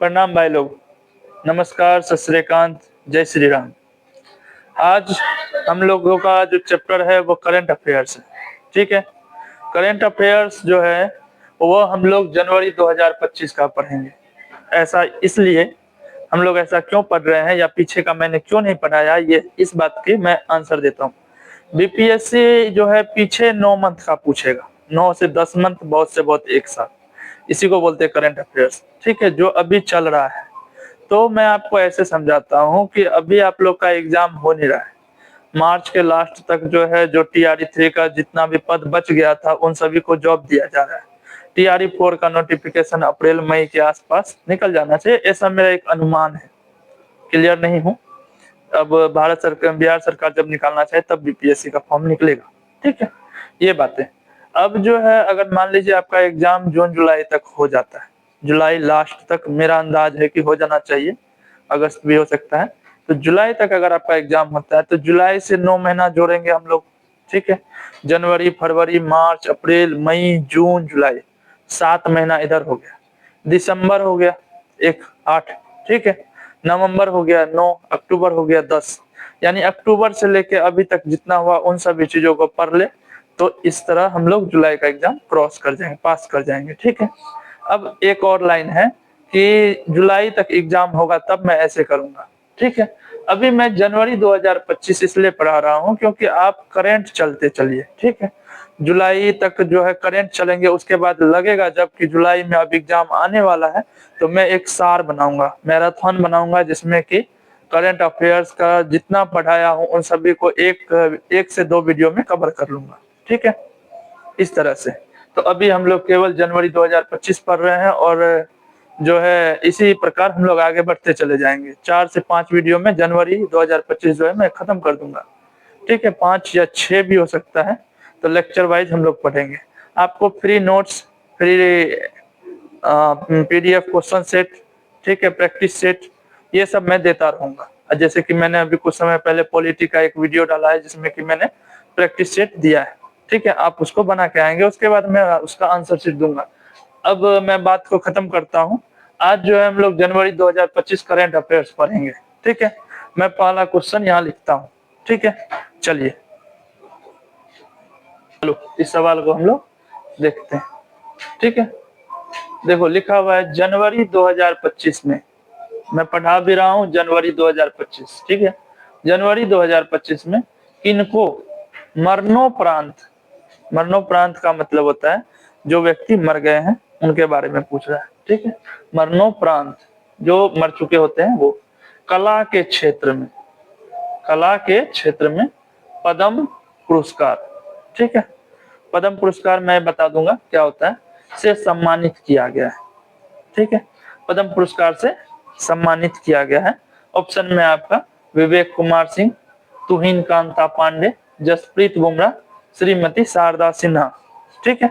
प्रणाम भाई लोग। नमस्कार, सत श्री अकाल, जय श्री राम। आज हम लोगों का जो चैप्टर है वो करंट अफेयर्स है। ठीक है, करंट अफेयर्स जो है वो हम लोग जनवरी 2025 का पढ़ेंगे। ऐसा इसलिए हम लोग ऐसा क्यों पढ़ रहे हैं या पीछे का मैंने क्यों नहीं पढ़ाया, ये इस बात की मैं आंसर देता हूँ। बीपीएससी जो है पीछे 9 मंथ का पूछेगा, 9 से 10 मंथ, बहुत से बहुत एक साल। इसी को बोलते हैं करंट अफेयर्स। ठीक है, जो अभी चल रहा है। तो मैं आपको ऐसे समझाता हूँ कि अभी आप लोग का एग्जाम हो नहीं रहा है। मार्च के लास्ट तक जो है, जो टीआरई 3 का जितना भी पद बच गया था उन सभी को जॉब दिया जा रहा है। टीआरई 4 का नोटिफिकेशन अप्रैल मई के आसपास निकल जाना चाहिए, ऐसा मेरा एक अनुमान है। क्लियर नहीं हूँ। अब भारत सरकार, बिहार सरकार जब निकालना चाहे तब बीपीएससी का फॉर्म निकलेगा। ठीक है, ये बातें। अब जो है, अगर मान लीजिए आपका एग्जाम जून जुलाई तक हो जाता है, जुलाई लास्ट तक मेरा अंदाज है कि हो जाना चाहिए, अगस्त भी हो सकता है। तो जुलाई तक अगर आपका एग्जाम होता है तो जुलाई से 9 महीना जोड़ेंगे हम लोग। ठीक है, जनवरी, फरवरी, मार्च, अप्रैल, मई, जून, जुलाई, 7 महीना इधर हो गया। दिसंबर हो गया 1, 8। ठीक है, नवंबर हो गया 9, अक्टूबर हो गया 10। यानी अक्टूबर से लेके अभी तक जितना हुआ उन सभी चीजों को पढ़ ले, तो इस तरह हम लोग जुलाई का एग्जाम क्रॉस कर जाएंगे, पास कर जाएंगे। ठीक है, अब एक और लाइन है कि जुलाई तक एग्जाम होगा तब मैं ऐसे करूंगा। ठीक है, अभी मैं जनवरी 2025 इसलिए पढ़ा रहा हूँ क्योंकि आप करंट चलते चलिए। ठीक है, जुलाई तक जो है करंट चलेंगे, उसके बाद लगेगा जब कि जुलाई में अब एग्जाम आने वाला है तो मैं एक सार बनाऊंगा, मैराथन बनाऊंगा, जिसमें कि करंट अफेयर्स का जितना पढ़ाया हूँ उन सभी को एक से 2 वीडियो में कवर कर लूंगा। ठीक है, इस तरह से। तो अभी हम लोग केवल जनवरी 2025 पढ़ रहे हैं और जो है इसी प्रकार हम लोग आगे बढ़ते चले जाएंगे। 4 से 5 वीडियो में जनवरी 2025 जो है मैं खत्म कर दूंगा। ठीक है, 5 या 6 भी हो सकता है। तो लेक्चर वाइज हम लोग पढ़ेंगे। आपको free notes, free PDF question set, ठीक है, प्रैक्टिस सेट, ये सब मैं देता रहूंगा। जैसे कि मैंने अभी कुछ समय पहले पॉलिटी का एक वीडियो डाला है जिसमें कि मैंने प्रैक्टिस सेट दिया है। ठीक है, आप उसको बना के आएंगे, उसके बाद मैं उसका आंसर शीट दूंगा। अब मैं बात को खत्म करता हूँ। आज जो है हम लोग जनवरी 2025 करंट अफेयर्स पढ़ेंगे। ठीक है, मैं पहला क्वेश्चन यहाँ लिखता हूँ। ठीक है, चलिए, चलो इस सवाल को हम लोग देखते हैं। ठीक है, देखो लिखा हुआ है जनवरी 2025 में, मैं पढ़ा भी रहा हूँ जनवरी 2025। ठीक है, जनवरी 2025 में किनको मरणोपरांत, मरणोपरांत का मतलब होता है जो व्यक्ति मर गए हैं उनके बारे में पूछ रहा है। ठीक है, मरणोपरांत जो मर चुके होते हैं वो कला के क्षेत्र में, कला के क्षेत्र में पद्म पुरस्कार, ठीक है, पद्म पुरस्कार मैं बता दूंगा क्या होता है, से सम्मानित किया गया है। ठीक है, पद्म पुरस्कार से सम्मानित किया गया है। ऑप्शन में आपका विवेक कुमार सिंह, तुहिन कांता पांडे, जसप्रीत बुमराह, श्रीमती शारदा सिन्हा। ठीक है,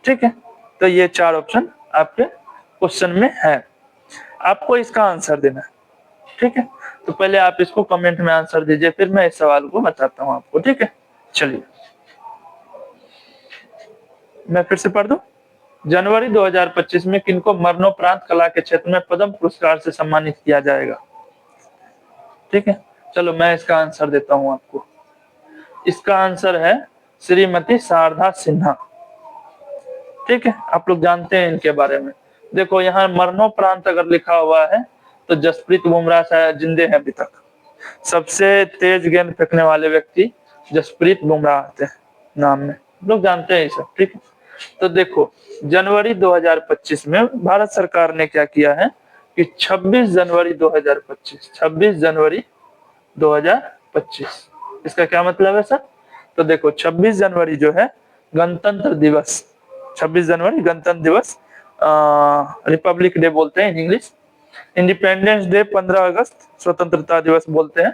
ठीक है, तो ये 4 ऑप्शन आपके क्वेश्चन में है, आपको इसका आंसर देना है। ठीक है, तो पहले आप इसको कमेंट में आंसर दीजिए, फिर मैं इस सवाल को बताता हूँ आपको। ठीक है, चलिए मैं फिर से पढ़ दूं। जनवरी 2025 में किनको मरणोपरांत कला के क्षेत्र में पद्म पुरस्कार से सम्मानित किया जाएगा। ठीक है, चलो मैं इसका आंसर देता हूं आपको। इसका आंसर है श्रीमती शारदा सिन्हा। ठीक है, आप लोग जानते हैं इनके बारे में। देखो यहाँ मरणोपरांत अगर लिखा हुआ है तो जसप्रीत बुमराह शायद जिंदे हैं अभी तक। सबसे तेज गेंद फेंकने वाले व्यक्ति जसप्रीत बुमराह आते हैं नाम में, लोग जानते हैं ये सब। ठीक है, तो देखो जनवरी 2025 में भारत सरकार ने क्या किया है कि 26 जनवरी 2025, 26 जनवरी 2025, इसका क्या मतलब है सर? तो देखो 26 जनवरी जो है गणतंत्र दिवस, 26 जनवरी गणतंत्र दिवस, रिपब्लिक डे बोलते हैं इन इंग्लिश, इंडिपेंडेंस डे 15 अगस्त स्वतंत्रता दिवस बोलते हैं।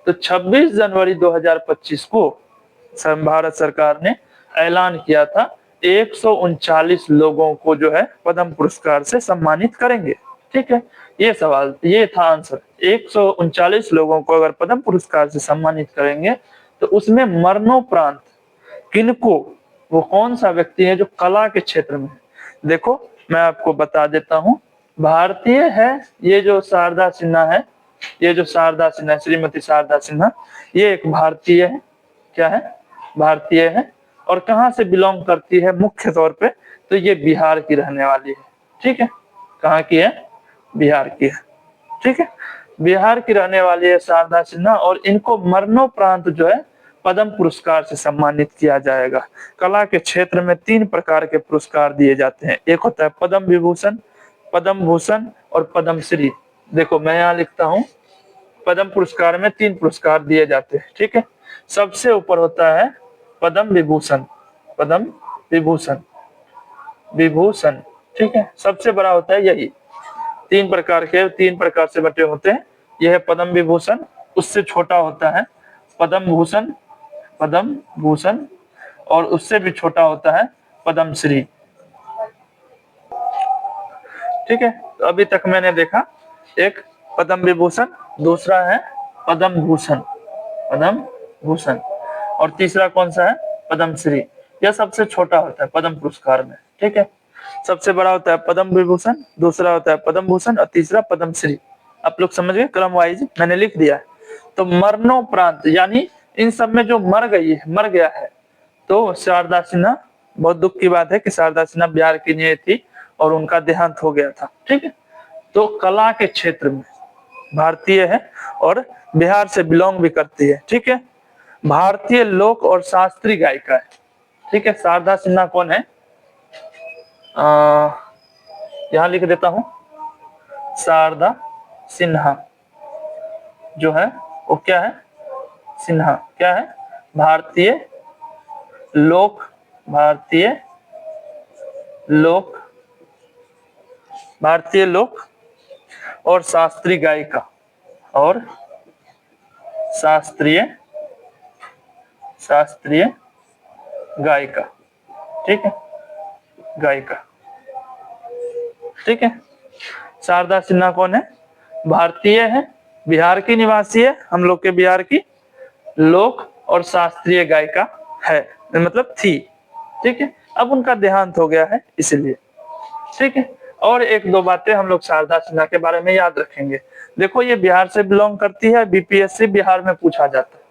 तो 26 जनवरी 2025 को भारत सरकार ने ऐलान किया था 139 लोगों को जो है पद्म पुरस्कार से सम्मानित करेंगे। ठीक है, ये सवाल, ये था आंसर। 139 लोगों को अगर पद्म पुरस्कार से सम्मानित करेंगे तो उसमें मरणोपरांत किनको, वो कौन सा व्यक्ति है जो कला के क्षेत्र में है। देखो मैं आपको बता देता हूं, भारतीय है, ये जो शारदा सिन्हा है, ये जो शारदा सिन्हा, श्रीमती शारदा सिन्हा, ये एक भारतीय है। क्या है? भारतीय है। और कहाँ से बिलोंग करती है मुख्य तौर पे? तो ये बिहार की रहने वाली है। ठीक है, कहाँ की है? बिहार की है। ठीक है, बिहार की रहने वाली है शारदा सिन्हा, और इनको मरणोपरांत जो है पद्म पुरस्कार से सम्मानित किया जाएगा। कला के क्षेत्र में 3 प्रकार के पुरस्कार दिए जाते हैं। एक होता है पद्म विभूषण, पद्म भूषण और पद्म श्री। देखो मैं यहाँ लिखता हूँ, पद्म पुरस्कार में 3 पुरस्कार दिए जाते हैं। ठीक है, सबसे ऊपर होता है पद्म विभूषण, पद्म विभूषण, विभूषण। ठीक है, सबसे बड़ा होता है यही। 3 प्रकार से बटे होते हैं। यह है पद्म विभूषण। उससे छोटा होता है पद्म भूषण, पद्म भूषण, और उससे भी छोटा होता है पद्म श्री। ठीक है, तो अभी तक मैंने देखा एक पद्म विभूषण, दूसरा है पद्म भूषण, पद्म भूषण, और तीसरा कौन सा है? पद्म श्री। यह सबसे छोटा होता है पद्म पुरस्कार में। ठीक है, सबसे बड़ा होता है पद्म विभूषण, दूसरा होता है पद्म भूषण, और तीसरा पद्म श्री। आप लोग समझ गए, क्रम वाइज मैंने लिख दिया है। तो मरणोपरांत यानी इन सब में जो मर गई है, मर गया है, तो शारदा सिन्हा, बहुत दुख की बात है कि शारदा सिन्हा बिहार की नहीं थी और उनका देहांत हो गया था। ठीक है, तो कला के क्षेत्र में भारतीय है और बिहार से बिलोंग भी करती है। ठीक है, भारतीय लोक और शास्त्रीय गायिका है। ठीक है, शारदा सिन्हा कौन है? यहाँ लिख देता हूं, शारदा सिन्हा जो है वो क्या है? सिन्हा क्या है? भारतीय लोक, भारतीय लोक, भारतीय लोक और शास्त्रीय गायिका, और शास्त्रीय, शास्त्रीय गायिका। ठीक है, गायिका। ठीक है, शारदा सिन्हा कौन है? भारतीय है, बिहार की निवासी है, हम लोग के बिहार की, लोक और शास्त्रीय गायिका है, मतलब थी। ठीक है, अब उनका देहांत हो गया है इसलिए। ठीक है, और 1-2 बातें हम लोग शारदा सिन्हा के बारे में याद रखेंगे। देखो ये बिहार से बिलोंग करती है, बीपीएससी बिहार में पूछा जाता है,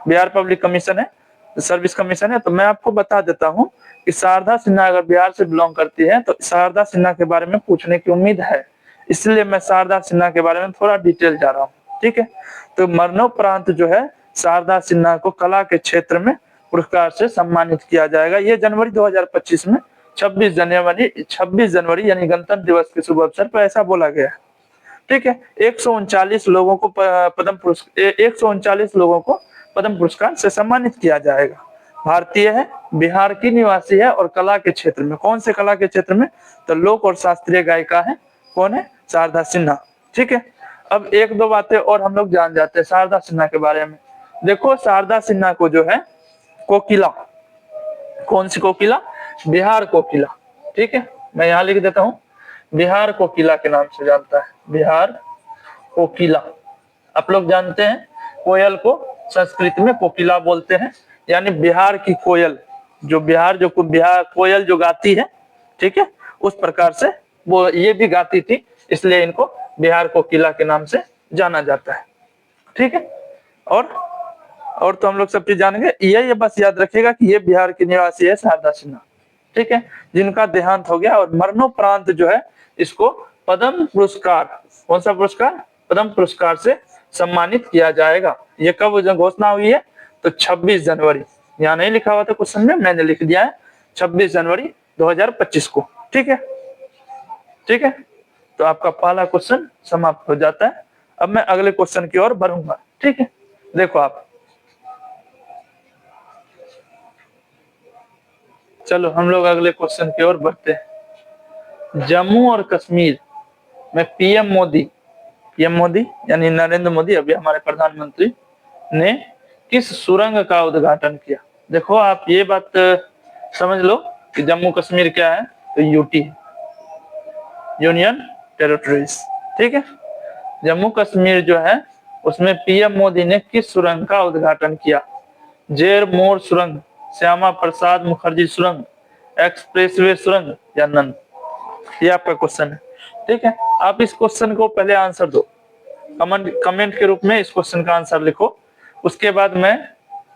बिहार पब्लिक कमीशन है, सर्विस कमीशन है। तो मैं आपको बता देता हूँ कि शारदा सिन्हा अगर बिहार से बिलोंग करती है तो शारदा सिन्हा के बारे में पूछने की उम्मीद है, इसलिए मैं शारदा सिन्हा के बारे में थोड़ा डिटेल जा रहा हूँ। ठीक है, तो मरणोपरांत जो है शारदा सिन्हा को कला के क्षेत्र में पुरस्कार से सम्मानित किया जाएगा। ये जनवरी 2025 में 26 जनवरी यानी गणतंत्र दिवस के शुभ अवसर पर ऐसा बोला गया है। ठीक है, 139 लोगों को पद्म पुरस्कार, 139 लोगों को पद्म पुरस्कार से सम्मानित किया जाएगा। भारतीय है, बिहार की निवासी है, और कला के क्षेत्र में, कौन से कला के क्षेत्र में? तो लोक और शास्त्रीय गायिका है। कौन है? शारदा सिन्हा। ठीक है, अब 1-2 बातें और हम लोग जान जाते हैं शारदा सिन्हा के बारे में। देखो शारदा सिन्हा को जो है कोकिला, कौन सी कोकिला? बिहार कोकिला। ठीक है, मैं यहाँ लिख देता हूँ, बिहार कोकिला के नाम से जानता है, बिहार कोकिला। आप लोग जानते हैं कोयल को संस्कृत में कोकिला बोलते हैं, यानी बिहार की कोयल, जो बिहार कोयल जो गाती है। ठीक है, उस प्रकार से वो ये भी गाती थी, इसलिए इनको बिहार कोकिला के नाम से जाना जाता है। ठीक है, और तो हम लोग सब चीज जानेंगे। ये बस याद रखिएगा कि ये बिहार की निवासी है शारदा सिन्हा। ठीक है, जिनका देहांत हो गया, और मरणोपरांत जो है इसको पद्म पुरस्कार, कौन सा पुरस्कार? पद्म पुरस्कार से सम्मानित किया जाएगा। ये कब घोषणा हुई है? तो 26 जनवरी, यहाँ नहीं लिखा हुआ था क्वेश्चन में, मैंने लिख दिया है 26 जनवरी 2025 को। ठीक है, ठीक है, तो आपका पहला क्वेश्चन समाप्त हो जाता है। अब मैं अगले क्वेश्चन की ओर बढ़ूंगा। ठीक है, देखो आप, चलो हम लोग अगले क्वेश्चन की ओर बढ़ते हैं। जम्मू और कश्मीर में पीएम मोदी यानी नरेंद्र मोदी, अभी हमारे प्रधानमंत्री, ने किस सुरंग का उद्घाटन किया? देखो आप ये बात समझ लो कि जम्मू कश्मीर क्या है? तो यूटी, यूनियन टेरिटरीज। ठीक है, जम्मू कश्मीर जो है उसमें पीएम मोदी ने किस सुरंग का उद्घाटन किया? जेर मोर सुरंग, श्यामा प्रसाद मुखर्जी सुरंग, एक्सप्रेसवे सुरंग, या नन? ये आपका क्वेश्चन है। ठीक है, आप इस क्वेश्चन को पहले आंसर दो, कमेंट के रूप में इस क्वेश्चन का आंसर लिखो, उसके बाद मैं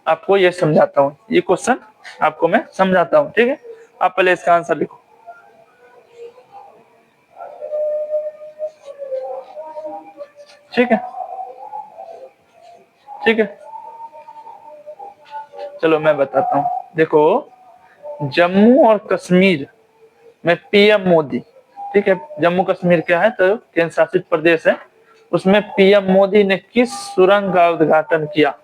आपको ये समझाता हूँ, ये क्वेश्चन आपको मैं समझाता हूँ। ठीक है, आप पहले इसका आंसर लिखो। ठीक है, ठीक है, चलो मैं बताता हूँ। देखो, जम्मू और कश्मीर में पीएम मोदी, ठीक है, जम्मू कश्मीर क्या है तो केंद्र शासित प्रदेश है, उसमें पीएम मोदी ने किस सुरंग का उद्घाटन किया?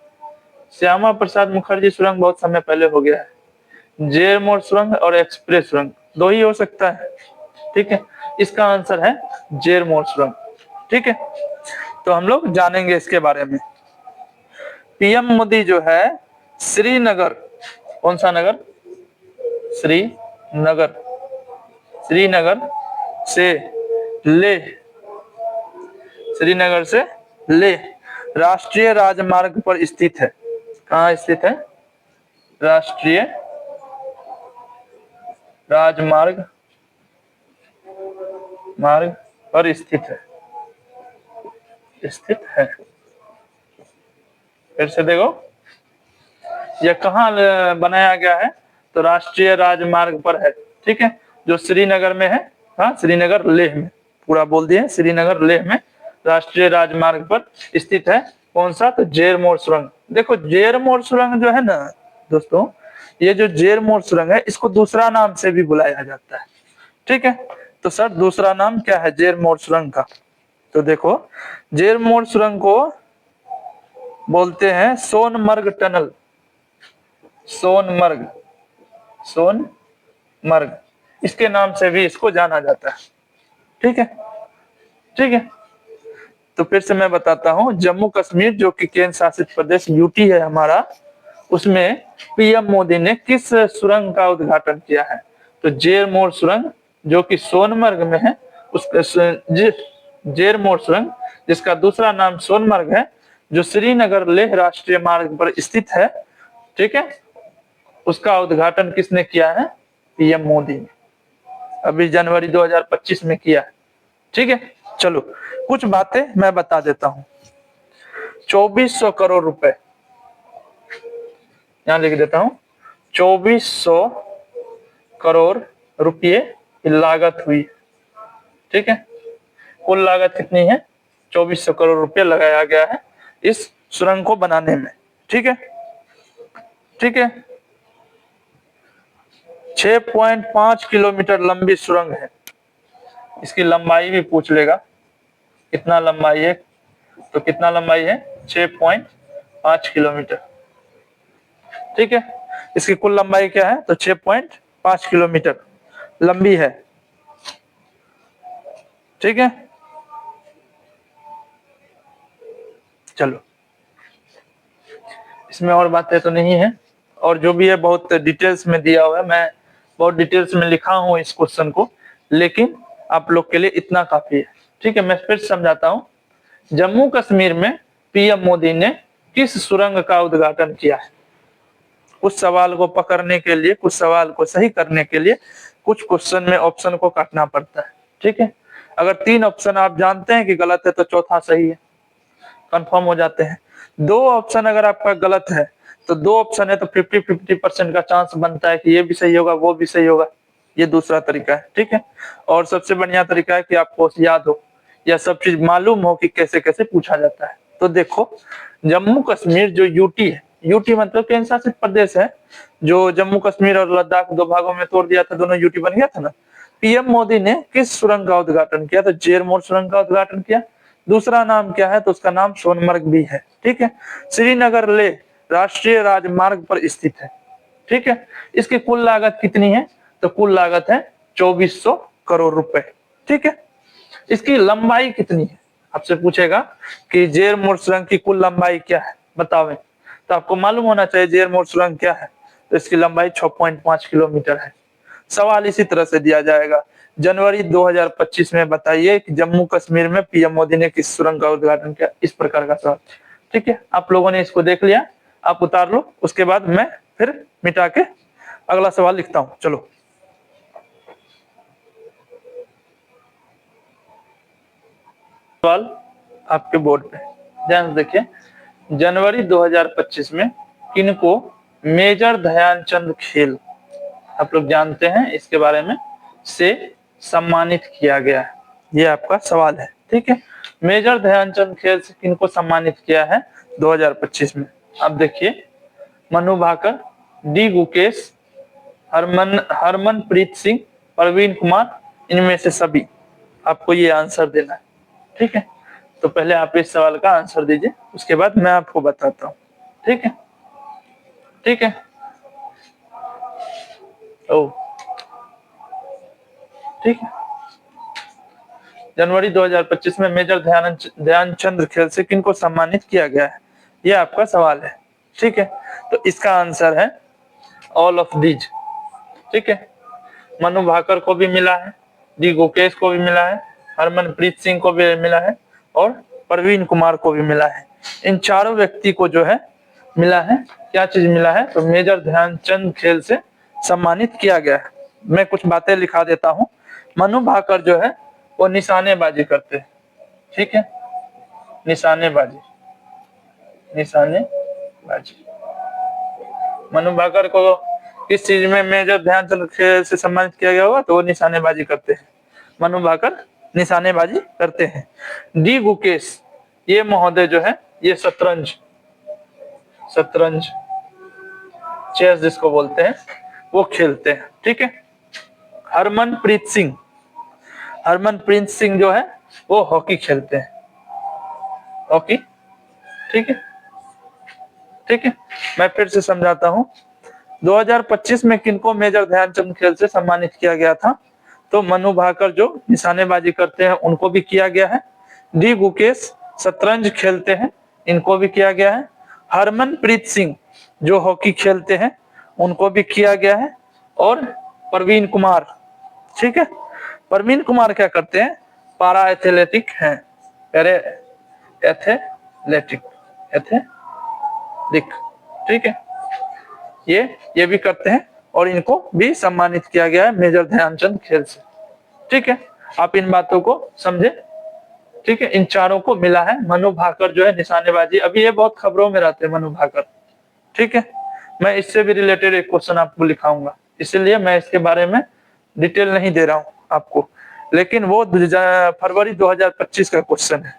श्यामा प्रसाद मुखर्जी सुरंग बहुत समय पहले हो गया है, जेरमोर सुरंग और एक्सप्रेस सुरंग, दो ही हो सकता है। ठीक है, इसका आंसर है जेरमोर सुरंग। ठीक है, तो हम लोग जानेंगे इसके बारे में। पीएम मोदी जो है श्रीनगर, कौन सा नगर? श्रीनगर, श्रीनगर से लेह, श्रीनगर से लेह राष्ट्रीय राजमार्ग पर स्थित है। कहाँ स्थित है? राष्ट्रीय राजमार्ग पर स्थित है, स्थित है। फिर से देखो, यह कहाँ बनाया गया है तो राष्ट्रीय राजमार्ग पर है। ठीक है, जो श्रीनगर में है, हाँ श्रीनगर लेह में, पूरा बोल दिए, श्रीनगर लेह में राष्ट्रीय राजमार्ग पर स्थित है। कौन सा? तो जेरमोर सुरंग। देखो, जेरमोर सुरंग जो है ना दोस्तों, ये जो जेरमोर सुरंग है इसको दूसरा नाम से भी बुलाया जाता है। ठीक है, तो सर दूसरा नाम क्या है जेरमोर सुरंग का? तो देखो, जेरमोर सुरंग को बोलते हैं सोनमर्ग टनल, सोनमर्ग, सोनमर्ग, इसके नाम से भी इसको जाना जाता है। ठीक है, ठीक है, तो फिर से मैं बताता हूं, जम्मू कश्मीर जो कि केंद्र शासित प्रदेश यूटी है हमारा, उसमें पीएम मोदी ने किस सुरंग का उद्घाटन किया है? तो जेरमोर सुरंग जो कि सोनमर्ग में है, उसका जेरमोर सुरंग जिसका दूसरा नाम सोनमर्ग है, जो श्रीनगर लेह राष्ट्रीय मार्ग पर स्थित है, ठीक है, उसका उद्घाटन किसने किया है? पीएम मोदी ने, अभी जनवरी 2025 में किया है। ठीक है, चलो कुछ बातें मैं बता देता हूं। 2400 करोड़ रुपए, यहां लिख देता हूं, 2400 करोड़ रुपये लागत हुई। ठीक है, कुल लागत कितनी है? 2400 करोड़ रुपये लगाया गया है इस सुरंग को बनाने में। ठीक है, ठीक है, 6.5 किलोमीटर लंबी सुरंग है। इसकी लंबाई भी पूछ लेगा, कितना लंबाई है? तो कितना लंबाई है? 6.5 किलोमीटर। ठीक है, इसकी कुल लंबाई क्या है? तो 6.5 किलोमीटर लंबी है। ठीक है, चलो इसमें और बातें तो नहीं है, और जो भी है बहुत डिटेल्स में दिया हुआ है, मैं बहुत डिटेल्स में लिखा हूं इस क्वेश्चन को, लेकिन आप लोग के लिए इतना काफी है। ठीक है, मैं फिर समझाता हूं। जम्मू कश्मीर में पीएम मोदी ने किस सुरंग का उद्घाटन किया है? कुछ सवाल को पकड़ने के लिए, कुछ सवाल को सही करने के लिए कुछ क्वेश्चन में ऑप्शन को काटना पड़ता है। ठीक है, अगर 3 ऑप्शन आप जानते हैं कि गलत है तो चौथा सही है, कंफर्म हो जाते हैं। 2 ऑप्शन अगर आपका गलत है तो 2 ऑप्शन है तो 50-50% का चांस बनता है कि ये भी सही होगा वो भी सही होगा। ये दूसरा तरीका है। ठीक है, और सबसे बढ़िया तरीका है कि आपको याद हो या सब चीज मालूम हो कि कैसे कैसे पूछा जाता है। तो देखो, जम्मू कश्मीर जो यूटी है, यूटी मतलब केंद्र शासित प्रदेश है, जो जम्मू कश्मीर और लद्दाख 2 भागों में तोड़ दिया था, दोनों यूटी बन गया था ना। पीएम मोदी ने किस सुरंग का उद्घाटन किया? तो जेरमोर सुरंग का उद्घाटन किया। दूसरा नाम क्या है? तो उसका नाम सोनमर्ग भी है। ठीक है, श्रीनगर लेह राष्ट्रीय राजमार्ग पर स्थित है। ठीक है, इसकी कुल लागत कितनी है? तो कुल लागत है 2400 करोड़ रुपए। ठीक है, इसकी लंबाई कितनी है? आपसे पूछेगा कि जेरमोर सुरंग की कुल लंबाई क्या है, बतावें। तो आपको मालूम होना चाहिए जेरमोर सुरंग क्या है। तो इसकी लंबाई 6.5 किलोमीटर है। सवाल इसी तरह से दिया जाएगा, जनवरी 2025 में बताइए कि जम्मू कश्मीर में पीएम मोदी ने किस सुरंग का उद्घाटन किया, इस प्रकार का सवाल। ठीक है, आप लोगों ने इसको देख लिया, आप उतार लो, उसके बाद मैं फिर मिटा के अगला सवाल लिखता हूं। चलो, सवाल आपके बोर्ड पे ध्यान से देखिए, जनवरी 2025 में किनको मेजर ध्यानचंद खेल, आप लोग जानते हैं इसके बारे में, से सम्मानित किया गया है? ये आपका सवाल है, ठीक है। मेजर ध्यानचंद खेल से किनको सम्मानित किया है 2025 में? अब देखिए, मनु भाकर, डी गुकेश, हरमनप्रीत सिंह, प्रवीण कुमार, इनमें से सभी, आपको ये आंसर देना है, ठीक है। तो पहले आप इस सवाल का आंसर दीजिए, उसके बाद मैं आपको बताता हूँ, ठीक है, ठीक है। ओ ठीक है, जनवरी 2025 में मेजर ध्यानचंद खेल से किनको सम्मानित किया गया है, ये आपका सवाल है, ठीक है। तो इसका आंसर है ऑल ऑफ दीज, ठीक है। मनु भाकर को भी मिला है, डी गुकेश को भी मिला है, हरमनप्रीत सिंह को भी मिला है और प्रवीण कुमार को भी मिला है। इन चारों व्यक्ति को जो है मिला है, क्या चीज मिला है? तो मेजर ध्यानचंद खेल से सम्मानित किया गया है। मैं कुछ बातें लिखा देता हूँ। मनु भाकर जो है वो निशानेबाजी करते हैं, ठीक है, निशानेबाजी, निशानेबाजी। मनु भाकर को किस चीज में मेजर ध्यानचंद खेल से सम्मानित किया गया होगा? तो वो निशानेबाजी करते हैं, मनु भाकर निशानेबाजी करते हैं। डी गुकेश, ये महोदय जो है ये शतरंज, चेस जिसको बोलते हैं, वो खेलते हैं, ठीक है। हरमनप्रीत सिंह जो है वो हॉकी खेलते हैं, हॉकी, ठीक है, ठीक है। मैं फिर से समझाता हूँ, 2025 में किनको मेजर ध्यानचंद खेल से सम्मानित किया गया था? तो मनु भाकर जो निशानेबाजी करते हैं उनको भी किया गया है, डी गुकेश शतरंज खेलते हैं, इनको भी किया गया है, हरमनप्रीत सिंह जो हॉकी खेलते हैं उनको भी किया गया है, और प्रवीण कुमार, ठीक है। प्रवीण कुमार क्या करते हैं? पारा एथलेटिक हैं, एथलेटिक, ठीक है, ये भी करते हैं और इनको भी सम्मानित किया गया है मेजर ध्यानचंद खेल से, ठीक है। आप इन बातों को समझे, ठीक है। इन चारों को मिला है। मनु भाकर जो है निशानेबाजी, अभी ये बहुत खबरों में रहते हैं मनु भाकर, ठीक है। मैं इससे भी रिलेटेड एक क्वेश्चन आपको लिखाऊंगा, इसलिए मैं इसके बारे में डिटेल नहीं दे रहा हूं आपको, लेकिन वो फरवरी 2025 का क्वेश्चन है,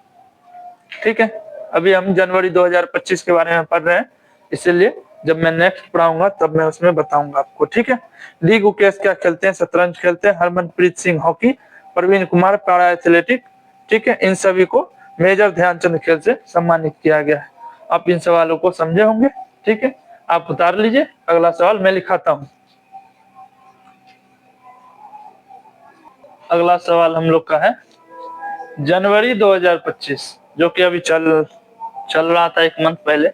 ठीक है। अभी हम जनवरी 2025 के बारे में पढ़ रहे हैं, इसलिए जब मैं नेक्स्ट पढ़ाऊंगा तब मैं उसमें बताऊंगा आपको, ठीक है। डी गुकेश क्या खेलते हैं? शतरंज खेलते हैं, Harmanpreet Singh hockey, Praveen Kumar para athletic, ठीक है। इन सभी को मेजर ध्यानचंद खेल से सम्मानित किया गया है। आप इन सवालों को समझे होंगे, ठीक है। आप उतार लीजिए, अगला सवाल मैं लिखाता हूं। अगला सवाल हम लोग का है, जनवरी 2025 जो कि अभी चल रहा था एक मंथ पहले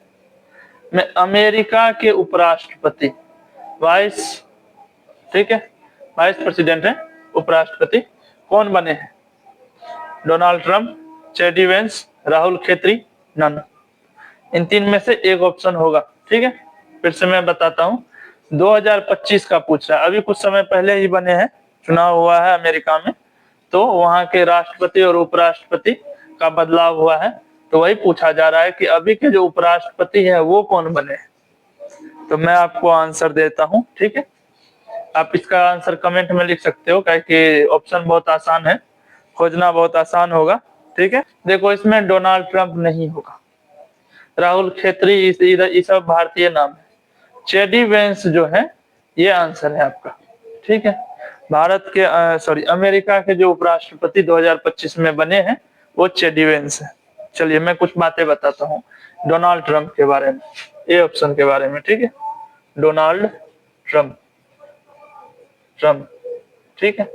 में, अमेरिका के उपराष्ट्रपति, वाइस, ठीक है, वाइस प्रेसिडेंट है, उपराष्ट्रपति कौन बने हैं? Donald Trump, JD Vance, Rahul Khetri, none. इन तीन में से एक ऑप्शन होगा, ठीक है। फिर से मैं बताता हूँ, 2025 का पूछ रहा है, अभी कुछ समय पहले ही बने हैं, चुनाव हुआ है अमेरिका में, तो वहां के राष्ट्रपति और उपराष्ट्रपति का बदलाव हुआ है, तो वही पूछा जा रहा है कि अभी के जो उपराष्ट्रपति है वो कौन बने। तो मैं आपको आंसर देता हूं, ठीक है। आप इसका आंसर कमेंट में लिख सकते हो, क्योंकि ऑप्शन बहुत आसान है, खोजना बहुत आसान होगा, ठीक है। देखो, इसमें डोनाल्ड ट्रंप नहीं होगा, राहुल खेतरी, ये सब भारतीय नाम है। जेडी वेंस जो है ये आंसर है आपका, ठीक है। भारत के अमेरिका के जो उपराष्ट्रपति 2025 में बने हैं वो जेडी वेंस है। चलिए मैं कुछ बातें बताता हूँ डोनाल्ड ट्रंप के बारे में, ए ऑप्शन के बारे में, ठीक है। डोनाल्ड ट्रंप, ठीक है।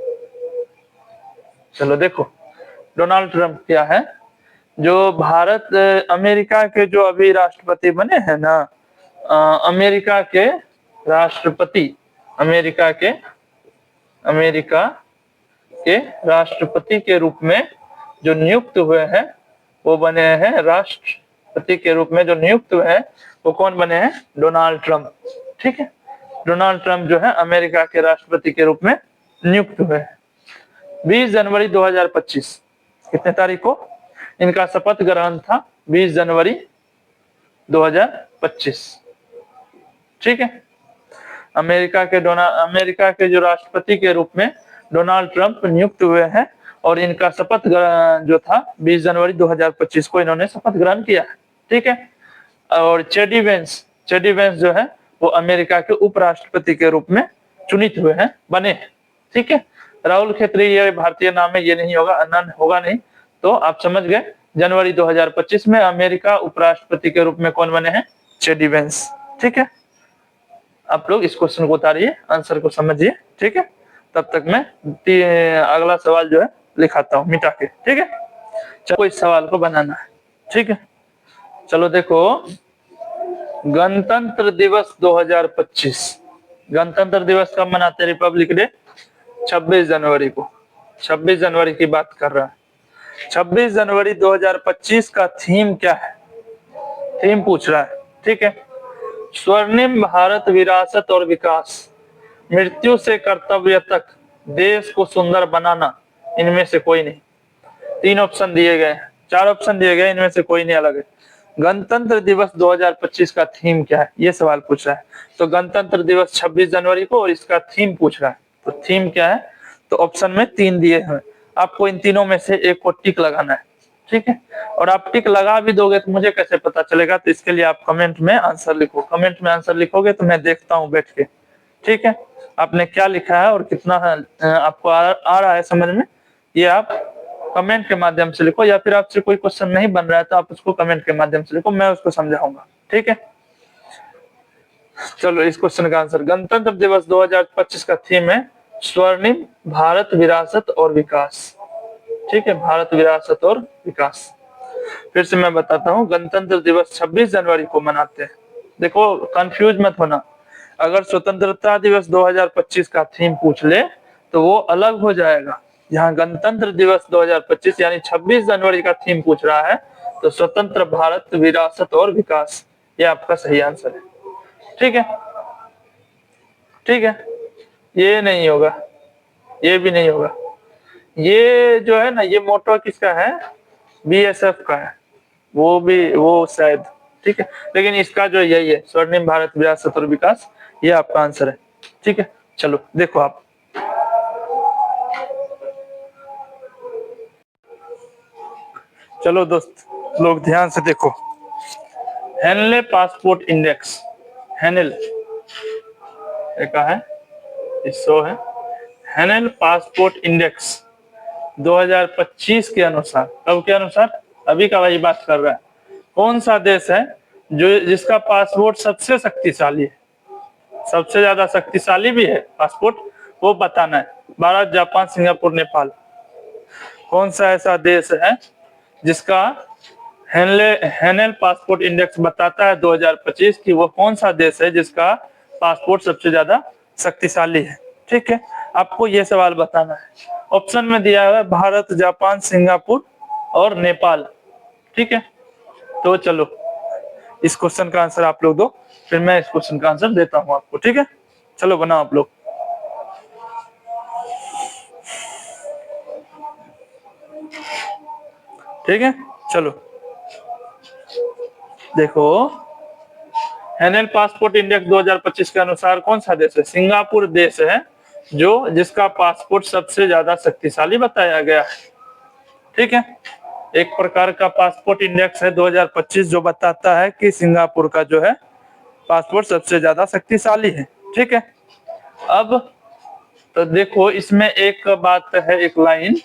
चलो देखो, डोनाल्ड ट्रंप क्या है, जो भारत अमेरिका के जो अभी राष्ट्रपति बने हैं ना, अमेरिका के राष्ट्रपति, अमेरिका के राष्ट्रपति के रूप में जो नियुक्त हुए हैं वो बने हैं, राष्ट्रपति के रूप में जो नियुक्त हुए हैं वो कौन बने हैं? डोनाल्ड ट्रंप, ठीक है। डोनाल्ड ट्रंप जो है अमेरिका के राष्ट्रपति के रूप में नियुक्त हुए हैं। 20 जनवरी 2025 कितने तारीख को? इनका शपथ ग्रहण था 20 जनवरी 2025। ठीक है। अमेरिका के जो राष्ट्रपति के रूप में डोनाल्ड ट्रंप नियुक्त हुए हैं और इनका शपथ जो था 20 जनवरी 2025 को इन्होंने शपथ ग्रहण किया है। ठीक है। और चेडी वेंस जो है वो अमेरिका के उपराष्ट्रपति के रूप में चुनित हुए हैं, बने हैं। ठीक है। राहुल खेतरी ये भारतीय नाम है, ये नहीं होगा, अनंत होगा नहीं, तो आप समझ गए। जनवरी 2025 में अमेरिका उपराष्ट्रपति के रूप में कौन बने हैं? चेडी वेंस। ठीक है। आप लोग इस क्वेश्चन को उतारिए, आंसर को समझिए। ठीक है। तब तक मैं अगला सवाल जो है लिखाता हूँ मिटा के। ठीक है। चलो इस सवाल को बनाना है। ठीक है। चलो देखो, गणतंत्र दिवस 2025, गणतंत्र दिवस कब मनाते हैं? रिपब्लिक डे 26 जनवरी को। 26 जनवरी की बात कर रहा है। 26 जनवरी 2025 का थीम क्या है? थीम पूछ रहा है। ठीक है। स्वर्णिम भारत, विरासत और विकास, मृत्यु से कर्तव्य तक, देश को सुंदर बनाना, इनमें से कोई नहीं। 3 ऑप्शन दिए गए हैं, 4 ऑप्शन दिए गए, इनमें से कोई नहीं अलग है। गणतंत्र दिवस 2025 का थीम क्या है, ये सवाल पूछ रहा है। तो गणतंत्र दिवस 26 जनवरी को और इसका थीम पूछ रहा है। तो थीम क्या है? तो ऑप्शन में 3 दिए हैं, आपको इन तीनों में से एक को टिक लगाना है। ठीक है। और आप टिक लगा भी दोगे तो मुझे कैसे पता चलेगा? तो इसके लिए आप कमेंट में आंसर लिखो। कमेंट में आंसर लिखोगे तो मैं देखता हूँ बैठ के। ठीक है। आपने क्या लिखा है और कितना आपको आ रहा है समझ में, ये आप कमेंट के माध्यम से लिखो, या फिर आपसे कोई क्वेश्चन नहीं बन रहा है तो आप उसको कमेंट के माध्यम से लिखो, मैं उसको समझाऊंगा। ठीक है। चलो इस क्वेश्चन का आंसर, गणतंत्र दिवस 2025 का थीम है स्वर्णिम भारत, विरासत और विकास। ठीक है। भारत, विरासत और विकास। फिर से मैं बताता हूँ, गणतंत्र दिवस 26 जनवरी को मनाते हैं। देखो कंफ्यूज मत होना, अगर स्वतंत्रता दिवस 2025 का थीम पूछ ले तो वो अलग हो जाएगा। यहाँ गणतंत्र दिवस 2025 यानी 26 जनवरी का थीम पूछ रहा है, तो स्वतंत्र भारत, विरासत और विकास, ये आपका सही आंसर है। ठीक है। ठीक है। ये नहीं होगा, ये भी नहीं होगा। ये जो है ना, ये मोटो किसका है? बीएसएफ का है, वो शायद। ठीक है। लेकिन इसका जो यही है, स्वर्णिम भारत, विरासत और विकास, ये आपका आंसर है। ठीक है। चलो देखो आप, चलो दोस्त लोग ध्यान से देखो, हेनले पासपोर्ट इंडेक्स, हेनेल एक है, इसो है हेनेल पासपोर्ट इंडेक्स 2025 के अनुसार, कब के अनुसार? अभी का भाई बात कर रहा है। कौन सा देश है जो जिसका पासपोर्ट सबसे शक्तिशाली है, सबसे ज्यादा शक्तिशाली भी है पासपोर्ट, वो बताना है। Bharat, Japan, Singapore, Nepal. कौन सा ऐसा देश है जिसका हेनेल पासपोर्ट इंडेक्स बताता है 2025 की वो कौन सा देश है जिसका पासपोर्ट सबसे ज्यादा शक्तिशाली है? ठीक है। आपको ये सवाल बताना है। ऑप्शन में दिया हुआ है भारत, जापान, सिंगापुर और नेपाल। ठीक है। तो चलो इस क्वेश्चन का आंसर आप लोग दो, फिर मैं इस क्वेश्चन का आंसर देता हूं आपको। ठीक है। चलो बनाओ आप लोग। ठीक है। चलो देखो, हेनेल पासपोर्ट इंडेक्स 2025 के अनुसार कौन सा देश है? सिंगापुर देश है जो जिसका पासपोर्ट सबसे ज्यादा शक्तिशाली बताया गया है। ठीक है। एक प्रकार का पासपोर्ट इंडेक्स है 2025 जो बताता है कि सिंगापुर का जो है पासपोर्ट सबसे ज्यादा शक्तिशाली है। ठीक है। अब तो देखो इसमें एक बात है, एक लाइन,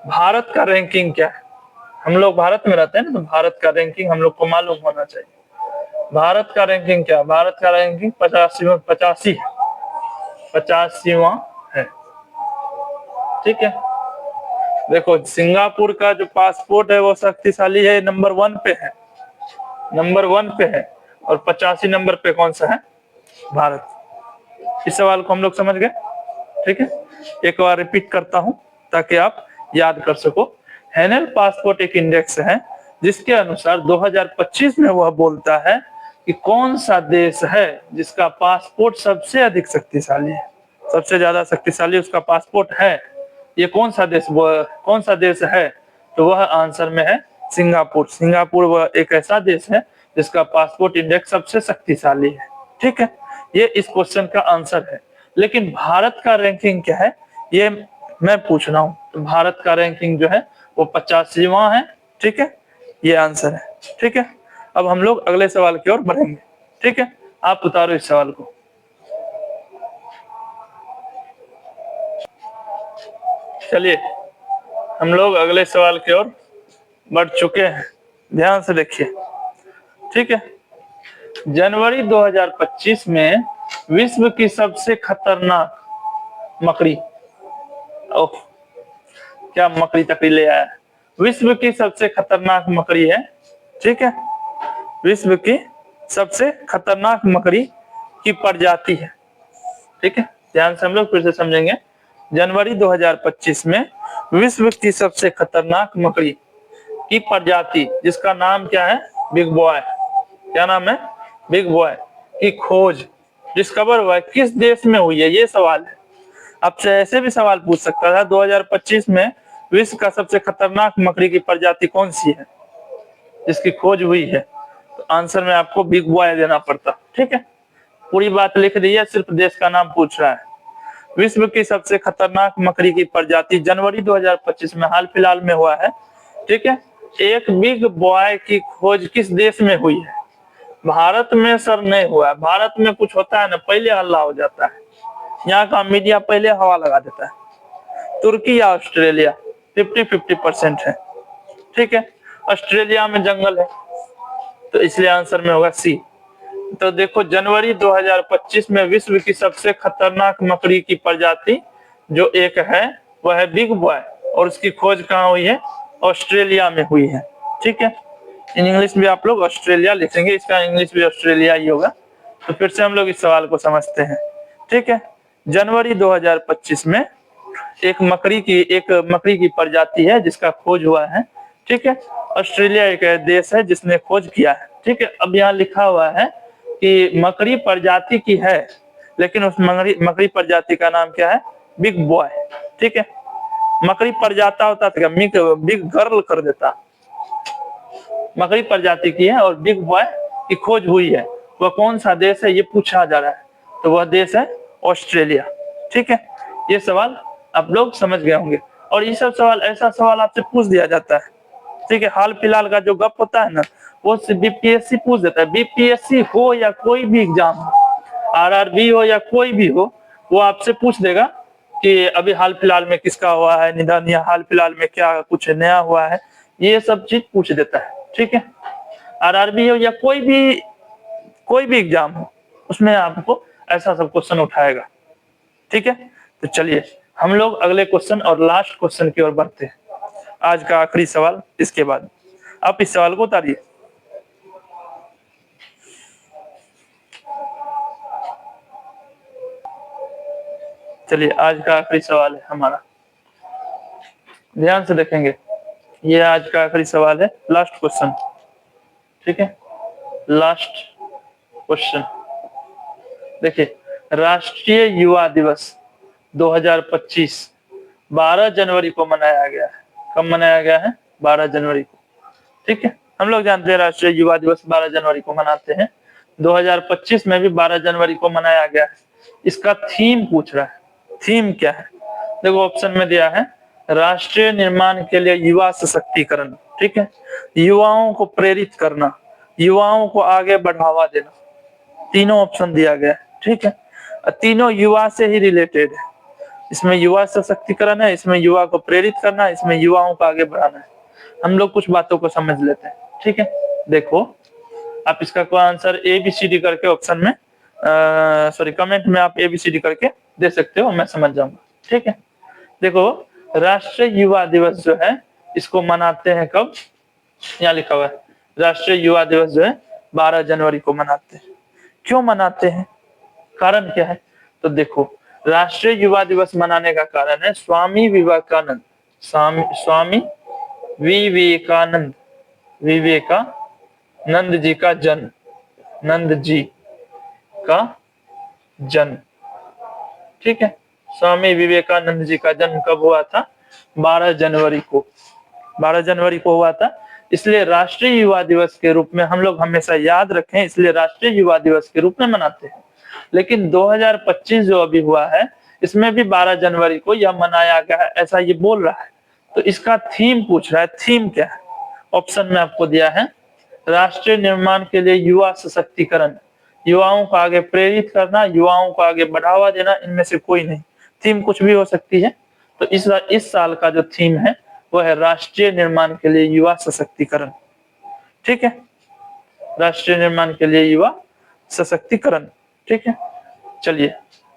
भारत का रैंकिंग क्या है? हम लोग भारत में रहते हैं ना, तो भारत का रैंकिंग हम लोग को मालूम होना चाहिए। भारत का रैंकिंग क्या? भारत का रैंकिंग 85वां है। ठीक है। देखो सिंगापुर का जो पासपोर्ट है वो शक्तिशाली है, नंबर 1 पे है, नंबर 1 पे है। और 85 नंबर पे कौन सा है? भारत। इस सवाल को हम लोग समझ गए। ठीक है। एक बार रिपीट करता हूं ताकि आप याद कर सको। हेनेल पासपोर्ट एक इंडेक्स है जिसके अनुसार 2025 में वह बोलता है कि कौन सा देश है जिसका पासपोर्ट सबसे अधिक शक्तिशाली है, सबसे ज्यादा शक्तिशाली उसका पासपोर्ट है। ये कौन सा देश है? तो वह आंसर में है सिंगापुर। सिंगापुर वह एक ऐसा देश है जिसका पासपोर्ट इंडेक्स सबसे शक्तिशाली है। ठीक है, ये इस क्वेश्चन का आंसर है। लेकिन भारत का रैंकिंग क्या है ये मैं पूछ रहा हूँ। तो भारत का रैंकिंग जो है वो 85वां है। ठीक है, ये आंसर है। ठीक है, अब हम लोग अगले सवाल की ओर बढ़ेंगे। ठीक है, आप उतारो इस सवाल को। चलिए हम लोग अगले सवाल की ओर बढ़ चुके हैं, ध्यान से देखिए। ठीक है, जनवरी 2025 में विश्व की सबसे खतरनाक मकड़ी, ओह क्या मकड़ी तकड़ी ले आया, विश्व की सबसे खतरनाक मकड़ी है। ठीक है, विश्व की सबसे खतरनाक मकड़ी की प्रजाति है। ठीक है, ध्यान से हम लोग फिर से समझेंगे। जनवरी 2025 में विश्व की सबसे खतरनाक मकड़ी की प्रजाति जिसका नाम क्या है, बिग बॉय, क्या नाम है, बिग बॉय की खोज डिस्कवर हुआ है किस देश में हुई है, ये सवाल है। आपसे ऐसे भी सवाल पूछ सकता था 2025 में विश्व का सबसे खतरनाक मकड़ी की प्रजाति कौन सी है जिसकी खोज हुई है, तो आंसर में आपको बिग बॉय देना पड़ता। ठीक है, पूरी बात लिख दी है, सिर्फ देश का नाम पूछ रहा है। विश्व की सबसे खतरनाक मकड़ी की प्रजाति जनवरी 2025 में हाल फिलहाल में हुआ है। ठीक है, एक बिग बॉय की खोज किस देश में हुई है, भारत में सर नहीं हुआ है। भारत में कुछ होता है ना पहले हल्ला हो जाता है, यहाँ का मीडिया पहले हवा लगा देता है। तुर्की या ऑस्ट्रेलिया 50-50% है। ठीक है, ऑस्ट्रेलिया में जंगल है तो इसलिए आंसर में होगा सी। तो देखो जनवरी 2025 में विश्व की सबसे खतरनाक मकड़ी की प्रजाति जो एक है वह है बिग बॉय, और उसकी खोज कहाँ हुई है, ऑस्ट्रेलिया में हुई है। ठीक है, इन इंग्लिश भी आप लोग ऑस्ट्रेलिया लिखेंगे, इसका इंग्लिश भी ऑस्ट्रेलिया ही होगा। तो फिर से हम लोग इस सवाल को समझते हैं। ठीक है, जनवरी 2025 में एक मकड़ी की प्रजाति है जिसका खोज हुआ है। ठीक है, ऑस्ट्रेलिया एक देश है जिसने खोज किया है। ठीक है, अब यहाँ लिखा हुआ है कि मकड़ी प्रजाति की है, लेकिन उस मकड़ी प्रजाति का नाम क्या है, बिग बॉय। ठीक है, मकड़ी प्रजाता होता था क्या, बिग गर्ल कर देता। मकड़ी प्रजाति की है और बिग बॉय की खोज हुई है, वह कौन सा देश है ये पूछा जा रहा है, तो वह देश है ऑस्ट्रेलिया। ठीक है, ये सवाल आप लोग समझ गए होंगे। और ये सब सवाल, ऐसा सवाल आपसे पूछ दिया जाता है। ठीक है, हाल फिलहाल का जो गप होता है ना वो बीपीएससी पूछ देता है। बीपीएससी हो या कोई भी एग्जाम हो, आरआरबी हो या कोई भी हो, वो आपसे पूछ देगा कि अभी हाल फिलहाल में किसका हुआ है निधन, या हाल फिलहाल में क्या कुछ नया हुआ है, ये सब चीज पूछ देता है। ठीक है, आरआरबी हो या कोई भी एग्जाम हो, उसमें आपको ऐसा सब क्वेश्चन उठाएगा। ठीक है, तो चलिए हम लोग अगले क्वेश्चन और लास्ट क्वेश्चन की ओर बढ़ते हैं, आज का आखिरी सवाल। इसके बाद आप इस सवाल को उतारिए। चलिए आज का आखिरी सवाल है हमारा, ध्यान से देखेंगे। ये आज का आखिरी सवाल है, लास्ट क्वेश्चन। ठीक है, लास्ट क्वेश्चन देखिए, राष्ट्रीय युवा दिवस 2025 12 जनवरी को मनाया गया है। कब मनाया गया है, 12 जनवरी को। ठीक है, हम लोग जानते हैं राष्ट्रीय युवा दिवस 12 जनवरी को मनाते हैं। 2025 में भी 12 जनवरी को मनाया गया है। इसका थीम पूछ रहा है, थीम क्या है, देखो ऑप्शन में दिया है राष्ट्रीय निर्माण के लिए युवा सशक्तिकरण। ठीक है, युवाओं को प्रेरित करना, युवाओं को आगे बढ़ावा देना, तीनों ऑप्शन दिया गया है। ठीक है, तीनों युवा से ही रिलेटेड है। इसमें युवा सशक्तिकरण है, इसमें युवा को प्रेरित करना है, इसमें युवाओं को आगे बढ़ाना है। हम लोग कुछ बातों को समझ लेते हैं। ठीक है, देखो आप इसका कोई आंसर ABCD करके ऑप्शन में सॉरी कमेंट में आप ABCD करके दे सकते हो, मैं समझ जाऊंगा। ठीक है, देखो राष्ट्रीय युवा दिवस जो है इसको मनाते हैं कब, यहाँ लिखा हुआ है राष्ट्रीय युवा दिवस जो है 12 जनवरी को मनाते हैं। क्यों मनाते हैं, कारण क्या है, तो देखो राष्ट्रीय युवा दिवस मनाने का कारण है स्वामी विवेकानंद, स्वामी विवेकानंद, विवेकानंद जी का जन्म, नंद जी का जन्म। ठीक है, स्वामी विवेकानंद जी का जन्म कब हुआ था, 12 जनवरी को, 12 जनवरी को हुआ था। इसलिए राष्ट्रीय युवा दिवस के रूप में हम लोग हमेशा याद रखें, इसलिए राष्ट्रीय युवा दिवस के रूप में मनाते हैं। लेकिन 2025 जो अभी हुआ है, इसमें भी 12 जनवरी को यह मनाया गया है, ऐसा ये बोल रहा है। तो इसका थीम पूछ रहा है, थीम क्या है? ऑप्शन में आपको दिया है, राष्ट्रीय निर्माण के लिए युवा सशक्तिकरण, युवाओं को आगे प्रेरित करना, युवाओं को आगे बढ़ावा देना, इनमें से कोई नहीं। थीम कुछ भी हो सकती है। तो इस साल का जो थीम है वो है राष्ट्रीय निर्माण के लिए युवा सशक्तिकरण। ठीक है, राष्ट्रीय निर्माण के लिए युवा सशक्तिकरण। ठीक है, चलिए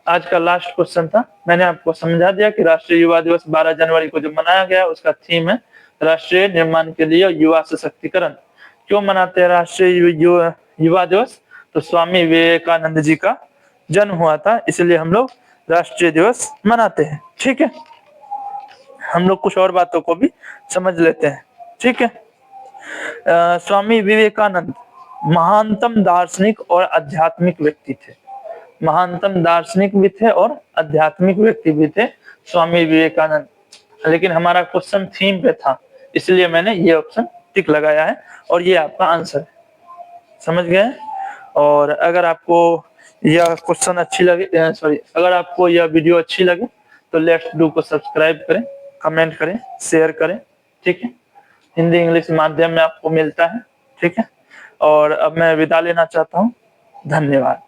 आज का लास्ट क्वेश्चन था, मैंने आपको समझा दिया कि राष्ट्रीय युवा दिवस 12 जनवरी को जो मनाया गया उसका थीम है राष्ट्रीय निर्माण के लिए युवा सशक्तिकरण। क्यों मनाते हैं राष्ट्रीय युवा दिवस? तो स्वामी विवेकानंद जी का जन्म हुआ था, इसलिए हम लोग राष्ट्रीय दिवस मनाते हैं। ठीक है, हम लोग कुछ और बातों को भी समझ लेते हैं। ठीक है, स्वामी विवेकानंद महानतम दार्शनिक और आध्यात्मिक व्यक्ति थे। महानतम दार्शनिक भी थे और आध्यात्मिक व्यक्ति भी थे स्वामी विवेकानंद। लेकिन हमारा क्वेश्चन थीम पे था, इसलिए मैंने ये ऑप्शन टिक लगाया है और ये आपका आंसर है। समझ गए? और अगर आपको यह क्वेश्चन अच्छी लगे, अगर आपको यह वीडियो अच्छी लगे तो लेट्स डू को सब्सक्राइब करें, कमेंट करें, शेयर करें। ठीक है, हिंदी इंग्लिश माध्यम में आपको मिलता है। ठीक है, और अब मैं विदा लेना चाहता हूँ। धन्यवाद।